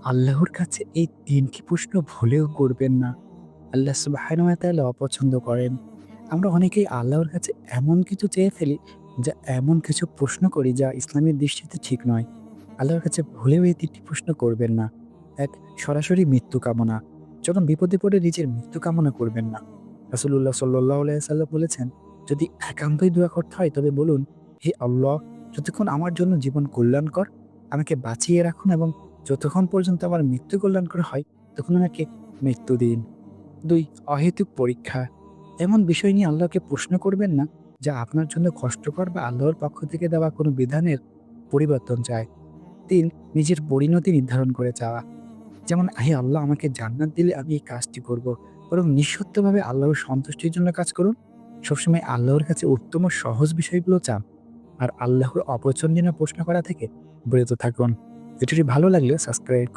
আল্লাহর কাছে এই ৩ টি প্রশ্ন ভুলেও করবেন না। আল্লাহ সুবহানাহু ওয়া তাআলা অপছন্দ করেন। আমরা অনেকেই আল্লাহর কাছে এমন কিছু চেয়ে ফেলি, এমন কিছু প্রশ্ন করি যা ইসলামের দৃষ্টিতে ঠিক নয়। আল্লাহর কাছে ভুলেও এই ৩ টি প্রশ্ন করবেন না। ১. সরাসরি মৃত্যু কামনা। যখন বিপদে পড়ে নিজের মৃত্যু কামনা করবেন না। রাসূলুল্লাহ সাল্লাল্লাহু আলাইহি ওয়াসাল্লাম বলেছেন, "যদি একান্তই দোয়া করতে হয় তবে বলুন, হে আল্লাহ, যতক্ষণ আমার জন্য জীবন কল্যাণকর, আমাকে বাঁচিয়ে রাখুন এবং যতক্ষণ পর্যন্ত আমার মৃত্যু কল্যাণকর হয়, তখন আমাকে মৃত্যু দিন।" ২. অহেতুক পরীক্ষা। এমন বিষয় নিয়ে আল্লাহকে প্রশ্ন করবেন না, যা আপনার জন্য কষ্টকর বা আল্লাহর পক্ষ থেকে দেওয়া কোনো বিধানের পরিবর্তন চায়। ৩. নিজের পরিণতি নির্ধারণ করে চাওয়া। যেমন, "হে আল্লাহ, আমাকে জান্নাত দিলে আমি এই কাজটি করব।" বরং নিঃশর্তভাবে আল্লাহর সন্তুষ্টির জন্য কাজ করুন। সবসময় আল্লাহর কাছে উত্তম ও সহজ বিষয়গুলো চান। আর আল্লাহর অপছন্দনীয় প্রশ্ন করা থেকে বিরত থাকুন। ভিডিওটি ভালো লাগলে সাবস্ক্রাইব করুন।